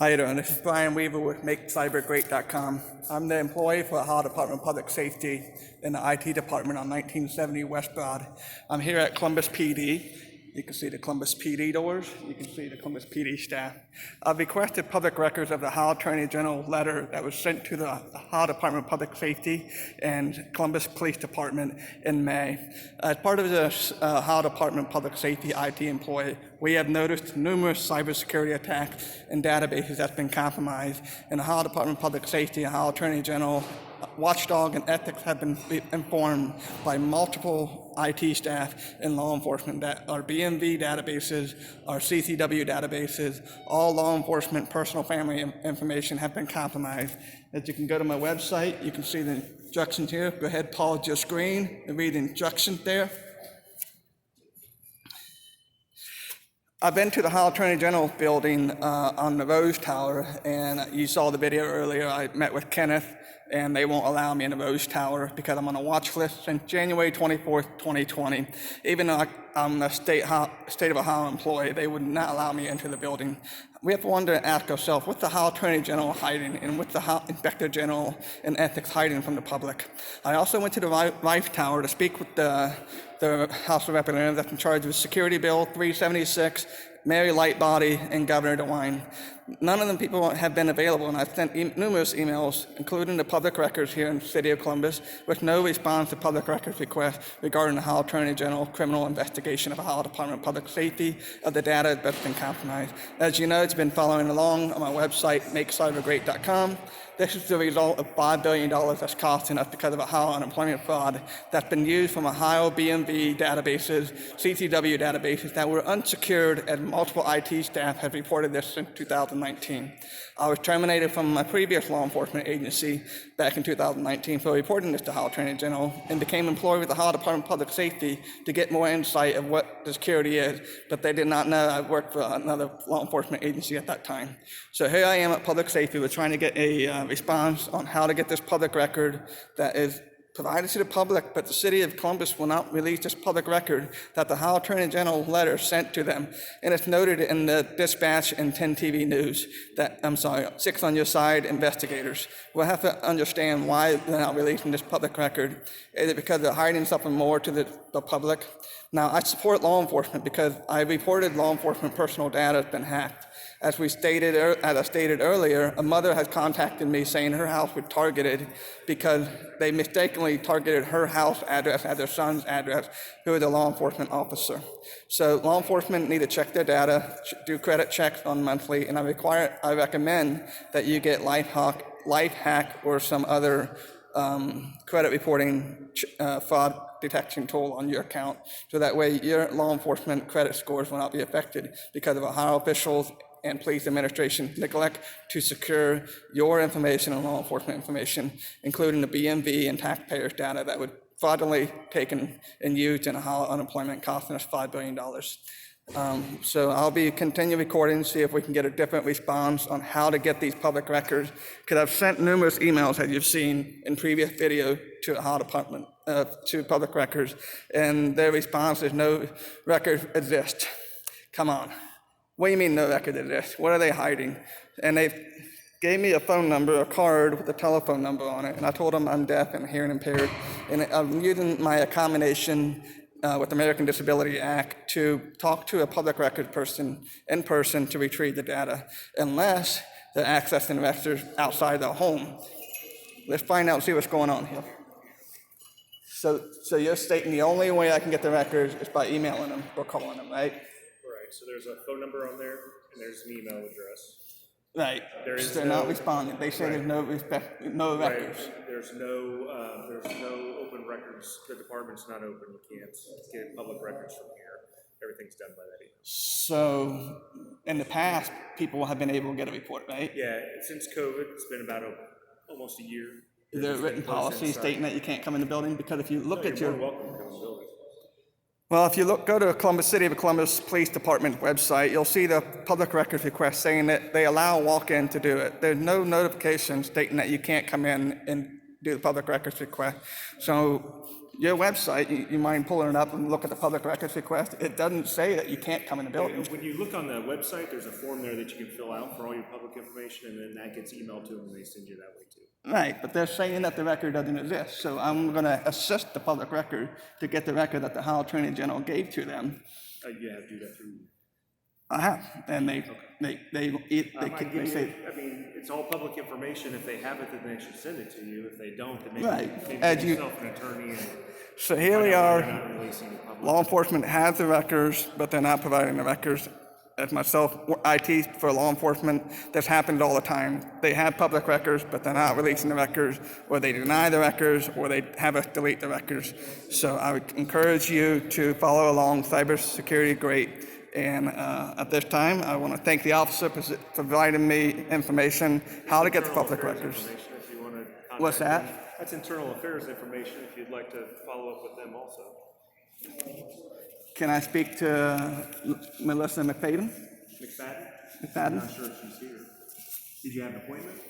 How you doing? This is Brian Weaver with MakeCyberGreat.com. I'm the employee for the Ohio Department of Public Safety in the IT department on 1970 West Broad. I'm here at Columbus PD. You can see the Columbus PD doors. You can see the Columbus PD staff. I've requested public records of the Ohio Attorney General letter that was sent to the Ohio Department of Public Safety and Columbus Police Department in May. As part of this Ohio Department of Public Safety IT employee, we have noticed numerous cybersecurity attacks and databases that's been compromised. And the Ohio Department of Public Safety, Ohio Attorney General, Watchdog, and Ethics have been informed by multiple IT staff and law enforcement that our BMV databases, our CCW databases, all law enforcement personal family information have been compromised. As you can go to my website, you can see the instructions here. Go ahead, pause your screen and read the instructions there. I've been to the Ohio Attorney General's building on the Rose Tower, and you saw the video earlier. I met with Kenneth, and they won't allow me in the Rose Tower because I'm on a watch list since January 24th, 2020. Even though I'm a state of Ohio employee, they would not allow me into the building. We have to wonder and ask ourselves, what's the Ohio Attorney General hiding, and what's the Ohio Inspector General and Ethics hiding from the public? I also went to the Rife Tower to speak with the House of Representatives that's in charge of Security Bill 376, Mary Lightbody, and Governor DeWine. None of them people have been available, and I've sent numerous emails, including the public records here in the city of Columbus, with no response to public records requests regarding the Ohio Attorney General criminal investigation of Ohio Department of Public Safety of the data that's been compromised. As you know, it's been following along on my website, MakeCyberGreat.com. This is the result of $5 billion that's costing us because of Ohio unemployment fraud that's been used from Ohio BMV databases, CCW databases that were unsecured, and multiple IT staff have reported this since 2019. I was terminated from my previous law enforcement agency back in 2019 for reporting this to Ohio Attorney General, and became employed with the Ohio Department of Public Safety to get more insight of what the security is, but they did not know I worked for another law enforcement agency at that time. So here I am at Public Safety. We're trying to get a response on how to get this public record that is provided to the public, but the city of Columbus will not release this public record that the Ohio Attorney General letter sent to them. And it's noted in the Dispatch and 10 TV News that, 6 on Your Side investigators. We'll have to understand why they're not releasing this public record. Is it because they're hiding something more to the public? Now, I support law enforcement because I reported law enforcement personal data has been hacked. As I stated earlier, a mother has contacted me saying her house was targeted because they mistakenly targeted her house address as their son's address, who is a law enforcement officer. So law enforcement need to check their data, do credit checks on monthly, and I recommend that you get LifeHack or some other credit reporting fraud detection tool on your account, so that way your law enforcement credit scores will not be affected because of Ohio officials and police administration neglect to secure your information and law enforcement information, including the BMV and taxpayers data that would fraudulently taken and used in Ohio unemployment, costing us $5 billion. So I'll be continue recording, see if we can get a different response on how to get these public records, because I've sent numerous emails, as you've seen in previous video, to the Ohio Department, to public records, and their response is no records exist. Come on. What do you mean no record exists? What are they hiding? And they gave me a phone number, a card with a telephone number on it, and I told them I'm deaf and hearing impaired, and I'm using my accommodation with the American Disability Act to talk to a public record person in person to retrieve the data, unless they're accessing records outside their home. Let's find out and see what's going on here. So you're stating the only way I can get the records is by emailing them or calling them, right? Right, so there's a phone number on there, and there's an email address. Right, they're not responding. They say there's no records. There's no open records. The department's not open. You can't get public records from here. Everything's done by that email. So in the past, people have been able to get a report, right? Yeah, since COVID, it's been about almost a year. Is there a written policy stating that you can't come in the building? Because if you look at your... You're welcome to come in the building. Well, if you go to Columbus City of Columbus Police Department website, you'll see the public records request saying that they allow walk-in to do it. There's no notification stating that you can't come in and do the public records request. So Your website, you mind pulling it up and look at the public records request? It doesn't say that you can't come in the building. When you look on the website, there's a form there that you can fill out for all your public information, and then that gets emailed to them and they send you that way too. Right, but they're saying that the record doesn't exist, so I'm gonna assist the public record to get the record that the Ohio Attorney General gave to them. You have to do that through. I have, and they say, I mean, it's all public information. If they have it, then they should send it to you. If they don't, then maybe, Right. maybe As get you- yourself an attorney and so here we find out why are. they're not releasing the public. Law enforcement has the records, but they're not providing the records. As myself, IT for law enforcement, this happens all the time. They have public records, but they're not releasing the records, or they deny the records, or they have us delete the records. So I would encourage you to follow along. Cybersecurity, great. And at this time, I want to thank the officer for providing me information how to get the public records. Information if you want to contact What's that? them. That's internal affairs information if you'd like to follow up with them also. Can I speak to Melissa McFadden? McFadden? I'm McFadden? not sure if she's here. Did you have an appointment?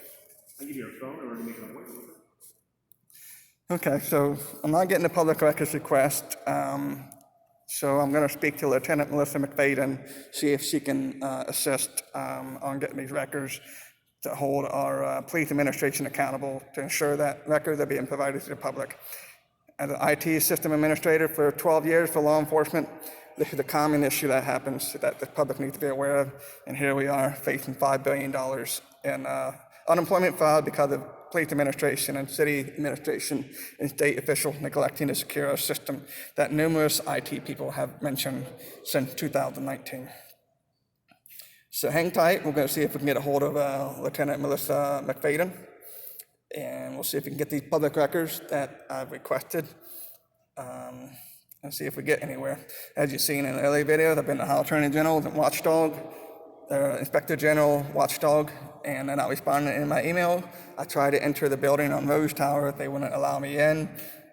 I'll give you her phone or to make an appointment with her. Okay, so I'm not getting a public records request. So I'm going to speak to Lieutenant Melissa McFadden, see if she can assist on getting these records to hold our police administration accountable to ensure that records are being provided to the public. As an IT system administrator for 12 years for law enforcement, this is a common issue that happens that the public needs to be aware of. And here we are facing $5 billion in unemployment fraud because of police administration and city administration and state officials neglecting to secure our system that numerous IT people have mentioned since 2019. So hang tight. We're going to see if we can get a hold of Lieutenant Melissa McFadden, and we'll see if we can get these public records that I've requested and see if we get anywhere. As you've seen in the earlier videos, I've been the Ohio Attorney General, the Watchdog, the Inspector General, Watchdog, and they're not responding in my email. I tried to enter the building on Rose Tower. They wouldn't allow me in,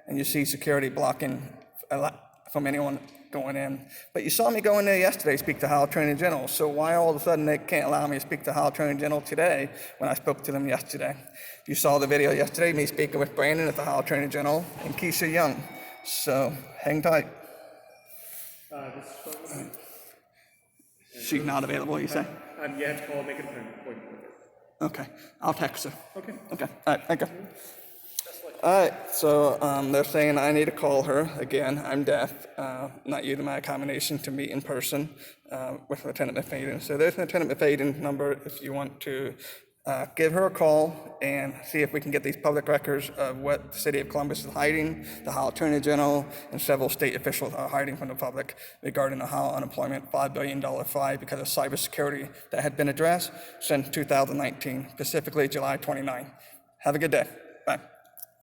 and you see security blocking a lot from anyone going in. But you saw me go in there yesterday, speak to Ohio Attorney General, so why all of a sudden they can't allow me to speak to Ohio Attorney General today when I spoke to them yesterday? You saw the video yesterday, me speaking with Brandon at the Ohio Attorney General and Keisha Young. So hang tight. She's not available, you say? You have to call and make an appointment with her. Okay, I'll text her. Okay. Okay, all right, thank you. All right, so they're saying I need to call her again. I'm deaf, not using my accommodation to meet in person with Lieutenant McFadden. So there's Lieutenant McFadden's number if you want to give her a call and see if we can get these public records of what the city of Columbus is hiding, the Ohio Attorney General, and several state officials are hiding from the public regarding the Ohio unemployment $5 billion fine because of cybersecurity that had been addressed since 2019, specifically July 29. Have a good day. Bye.